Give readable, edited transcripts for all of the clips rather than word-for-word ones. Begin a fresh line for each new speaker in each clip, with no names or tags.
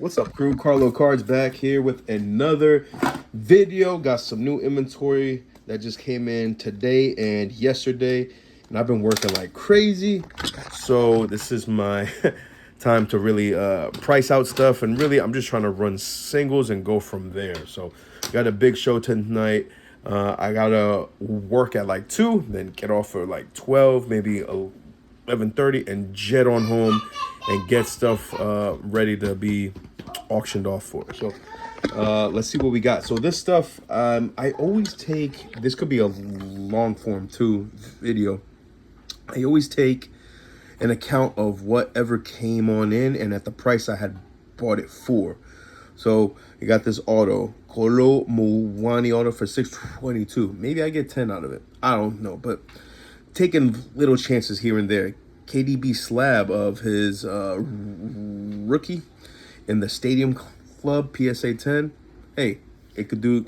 What's up, crew? Carlo Cards back here with another video. Got some new inventory that just came in today and yesterday, and I've been working like crazy. So this is my time to really price out stuff, and really I'm just trying to run singles and go from there. So got a big show tonight. I gotta work at like 2, then get off at like 12, maybe 11:30, and jet on home and get stuff ready to be auctioned off for. So let's see what we got. So this stuff, I always take, this could be a long form too video. I always take an account of whatever came on in and at the price I had bought it for. So you got this auto, Kolo Muwani auto for 622. Maybe I get 10 out of it. I don't know, but taking little chances here and there. KDB slab of his rookie in the Stadium Club PSA 10. Hey, it could do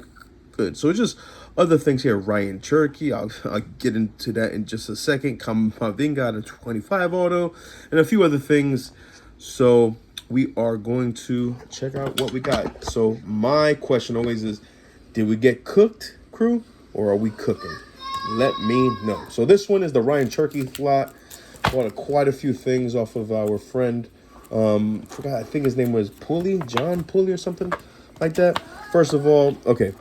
good. So it's just other things here. Ryan Cherokee, I'll get into that in just a second. Kamavinga, a 25 auto, and a few other things. So we are going to check out what we got. So my question always is, did we get cooked, crew, or are we cooking? Let me know. So this one is the Ryan Cherokee lot. Bought quite a few things off of our friend. Forgot, I think his name was John Pulley or something like that. First of all, okay.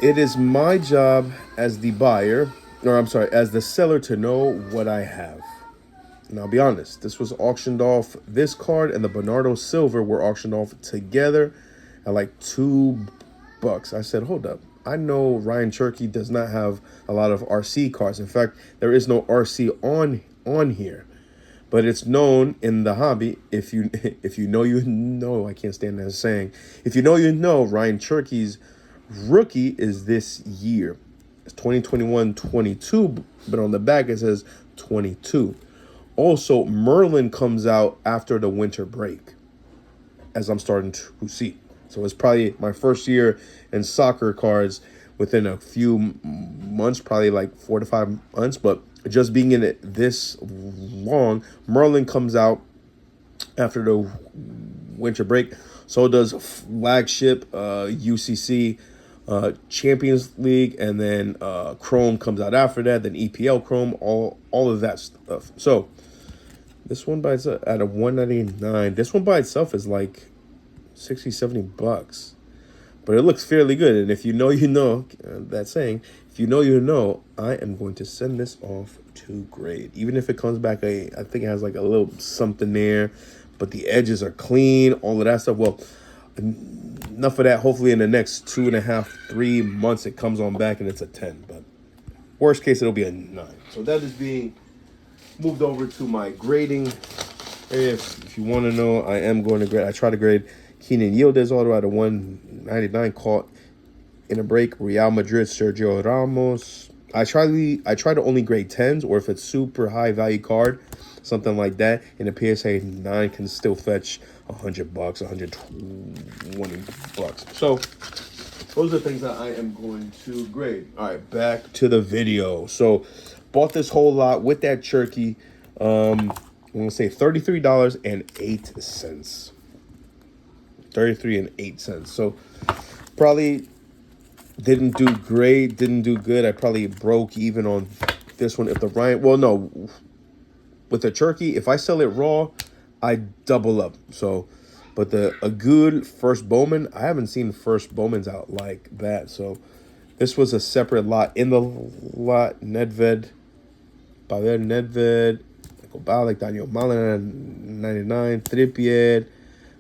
It is my job as the buyer, or I'm sorry, as the seller to know what I have. And I'll be honest, this was auctioned off. This card and the Bernardo Silver were auctioned off together at like $2. I said, hold up. I know Ryan Cherokee does not have a lot of RC cards. In fact, there is no RC on here. But it's known in the hobby, if you know, you know. I can't stand that saying. If you know, you know, Ryan Cherokee's rookie is this year. It's 2021-22, but on the back it says 22. Also, Merlin comes out after the winter break, as I'm starting to see. So it's probably my first year in soccer cards within a few months, probably like 4 to 5 months, but just being in it this long, Merlin comes out after the winter break. So does flagship UCC Champions League, and then Chrome comes out after that. Then EPL Chrome, all of that stuff. So this one by itself at a 199. This one by itself is like 60-70 bucks. But it looks fairly good, and if you know, you know, that saying, if you know, you know, I am going to send this off to grade. Even if it comes back, I think it has like a little something there, but the edges are clean, all of that stuff. Well, enough of that. Hopefully in the next 2.5, 3 months, it comes on back and it's a 10. But worst case, it'll be a 9. So that is being moved over to my grading area. If you want to know, I am going to grade. I try to grade Keenan Yildiz auto at a 199, caught in a break. Real Madrid, Sergio Ramos. I try to only grade 10s, or if it's super high value card, something like that. And a PSA 9 can still fetch $100, $120. So those are things that I am going to grade. All right, back to the video. So bought this whole lot with that Cherokee. I'm gonna say $33.08. 33.08. So probably didn't do great, didn't do good. I probably broke even on this one. If the Ryan, well, no, with the Cherokee, if I sell it raw, I double up. So, but a good first Bowman, I haven't seen first Bowmans out like that. So this was a separate lot. In the lot, Nedved, Pavel Nedved, Balak, Daniel Malin, 99, Trippier,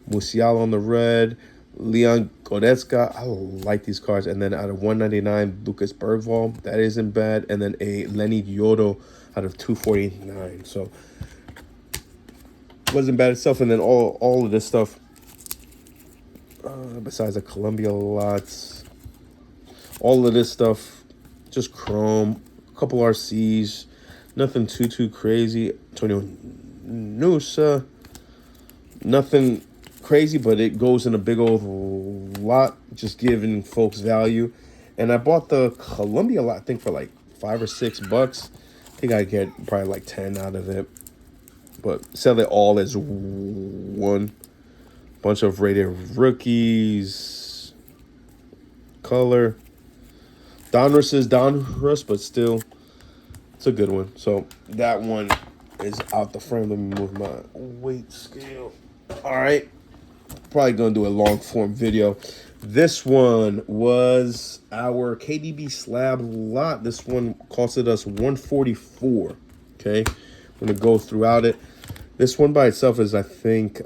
Musiala on the red, Leon Goretzka. I like these cards. And then out of 199, Lucas Bergvall. That isn't bad. And then a Lenny Yodo out of 249. So wasn't bad itself. And then all of this stuff, besides the Columbia lots, all of this stuff, just Chrome, a couple RCs, nothing too crazy. Antonio Nusa, nothing crazy, but it goes in a big old lot, just giving folks value. And I bought the Columbia lot, I think, for like $5 or $6. I think I get probably like 10 out of it. but sell it all as one. Bunch of rated rookies. Color. Donruss is Donruss, but still, it's a good one. So that one is out the frame. Let me move my weight scale. All right. Probably going to do a long form video. This one was our KDB slab lot. This one costed us $144. Okay. I'm going to go throughout it. This one by itself is, I think,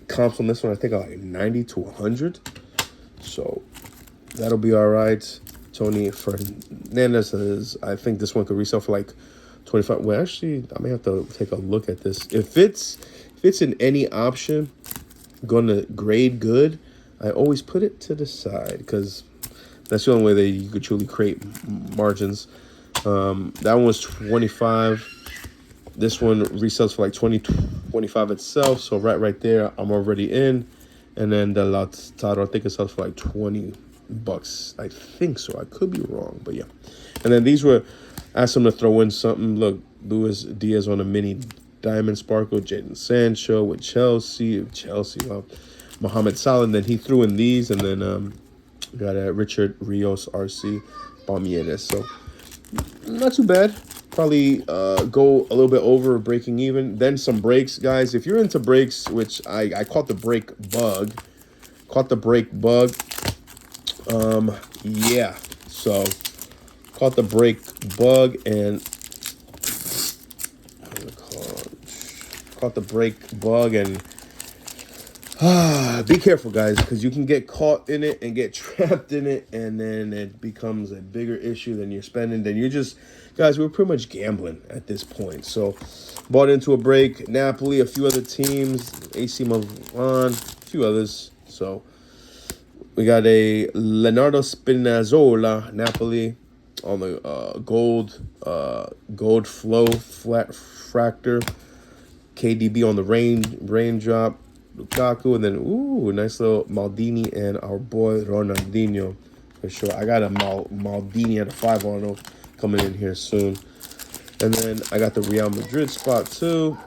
comps on this one, I think, are like 90 to 100. So that'll be all right. Tony Fernandez says, I think this one could resell for like 25. Well, actually, I may have to take a look at this. If it's in any option, gonna grade good, I always put it to the side because that's the only way that you could truly create margins. That one was 25. This one resells for like 20, 25 itself. So right there, I'm already in. And then the Lautaro, I think it sells for like $20. I think so. I could be wrong, but yeah. And then these were, asked them to throw in something. Look, Luis Diaz on a mini diamond sparkle. Jadon Sancho with Chelsea. Well, Mohamed Salah. And then he threw in these. And then got a Richard Rios RC Balmieres. So not too bad. Probably go a little bit over breaking even. Then some breaks, guys. If you're into breaks, which I caught the break bug. Yeah. So caught the break bug and be careful, guys, because you can get caught in it and get trapped in it, and then it becomes a bigger issue than you're spending. Then you're just, guys, we're pretty much gambling at this point. So bought into a break. Napoli, a few other teams, AC Milan, a few others. So we got a Leonardo Spinazzola, Napoli, on the gold flow flat fractor. KDB on the raindrop. Lukaku, and then ooh, nice little Maldini and our boy Ronaldinho for sure. I got a Maldini at a 5 on him coming in here soon. And then I got the Real Madrid spot too.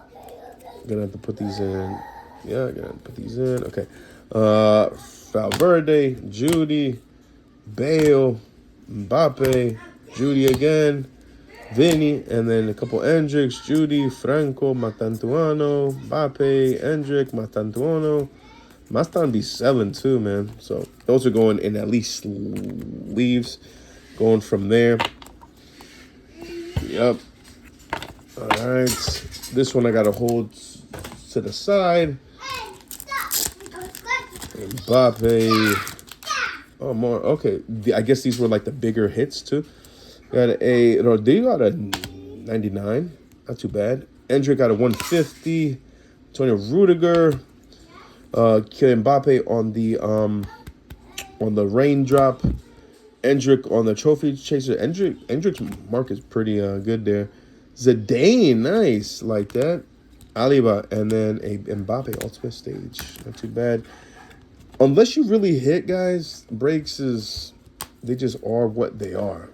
Gonna have to put these in. Yeah, gonna put these in. Okay. Valverde, Judy, Bale, Mbappe, Judy again, Vinny, and then a couple Endricks, Judy, Franco, Matantuano, Mbappe, Endrick, Matantuano. Mastan be selling too, man. So those are going in at least leaves. Going from there. Yep. All right. This one I got to hold to the side. Mbappe. Oh, more. Okay. I guess these were like the bigger hits too. Got a Rodrigo at a 99. Not too bad. Endrick got a 150. Antonio Rudiger. Kylian Mbappe on the raindrop. Endrick on the trophy chaser. Endrick's mark is pretty good there. Zidane, nice. Like that. Aliba. And then a Mbappe ultimate stage. Not too bad. Unless you really hit, guys, breaks they just are what they are.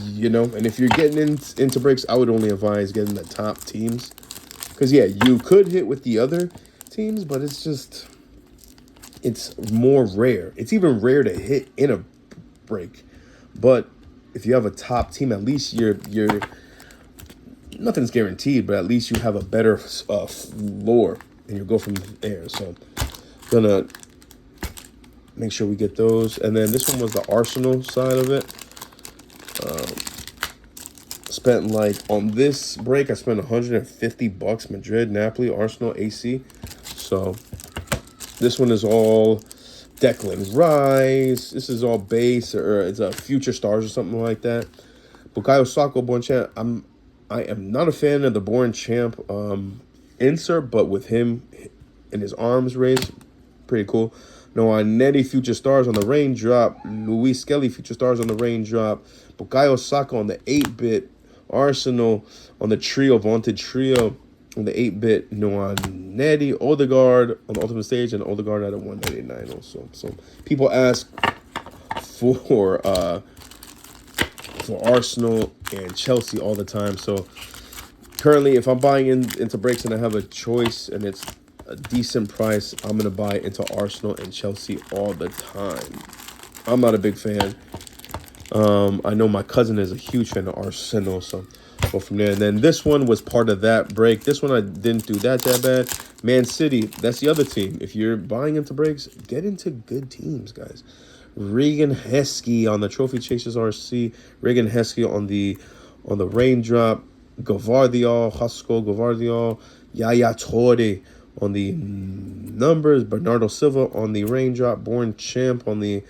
You know, and if you're getting into breaks, I would only advise getting the top teams. Because, yeah, you could hit with the other teams, but it's more rare. It's even rare to hit in a break. But if you have a top team, at least you're nothing's guaranteed, but at least you have a better floor, and you go from there. So, gonna make sure we get those. And then this one was the Arsenal side of it. Spent like on this break, I spent $150. Madrid, Napoli, Arsenal, AC. So this one is all Declan Rice. This is all base, or it's a future stars or something like that. Bukayo Saka, born champ. I am not a fan of the born champ insert, but with him and his arms raised, pretty cool. Noah Netty, future stars on the raindrop. Luis Skelly, future stars on the raindrop. Bukayo Saka on the 8-bit. Arsenal on the trio, vaunted trio on the 8-bit. Noah Netty, Odegaard on the ultimate stage, and Odegaard at a 199 also. So people ask for Arsenal and Chelsea all the time. So Currently, if I'm buying into breaks and I have a choice and it's a decent price, I'm going to buy into Arsenal and Chelsea all the time. I'm not a big fan. I know my cousin is a huge fan of Arsenal, so go from there. And then this one was part of that break. This one I didn't do that bad. Man City, that's the other team. If you're buying into breaks, get into good teams, guys. Regan Heskey on the Trophy Chasers RC. Regan Heskey on the Raindrop. Gavardiol, Hasko Gavardiol. Yaya Torre on the numbers. Bernardo Silva on the Raindrop. Born Champ on the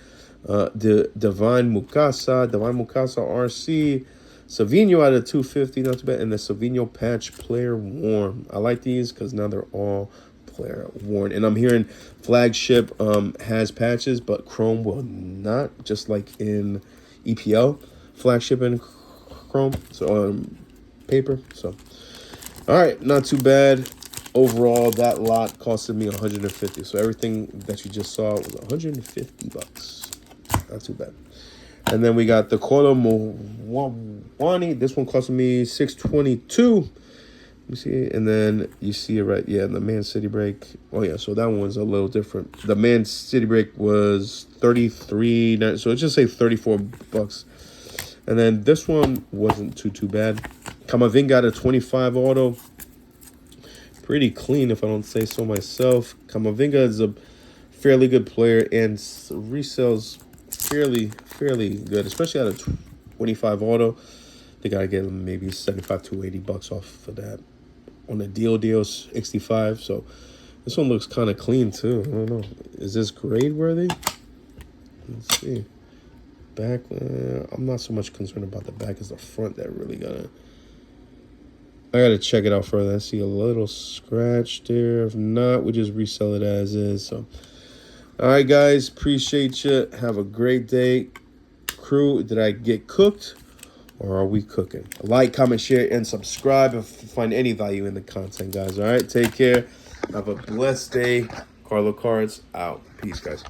Divine Mukasa RC. Savinho out of 250, not too bad. And the Savinho patch player worn. I like these because now they're all player worn. And I'm hearing Flagship has patches, but Chrome will not, just like in EPL. Flagship and Chrome, so paper. So, all right, not too bad. Overall, that lot costed me 150. So everything that you just saw was 150 bucks. Not too bad. And then we got the Kolo Muani. This one cost me 622. Let me see. And then you see it right. Yeah, the Man City break. Oh, yeah. So that one was a little different. The Man City break was 33. So let's just say 34 bucks. And then this one wasn't too bad. Kamavinga got a 25 auto. Pretty clean, if I don't say so myself. Kamavinga is a fairly good player and resells fairly good, especially out of 25 auto. They gotta get maybe 75 to 80 bucks off for that on the deal 65. So this one looks kind of clean too. I don't know, is this grade worthy? Let's see. Back, I'm not so much concerned about the back as the front. That really I gotta check it out further. I see a little scratch there. If not, we just resell it as is. So all right, guys, appreciate you. Have a great day. Crew, did I get cooked or are we cooking? Like, comment, share, and subscribe if you find any value in the content, guys. All right, take care. Have a blessed day. Carlo Cards out. Peace, guys.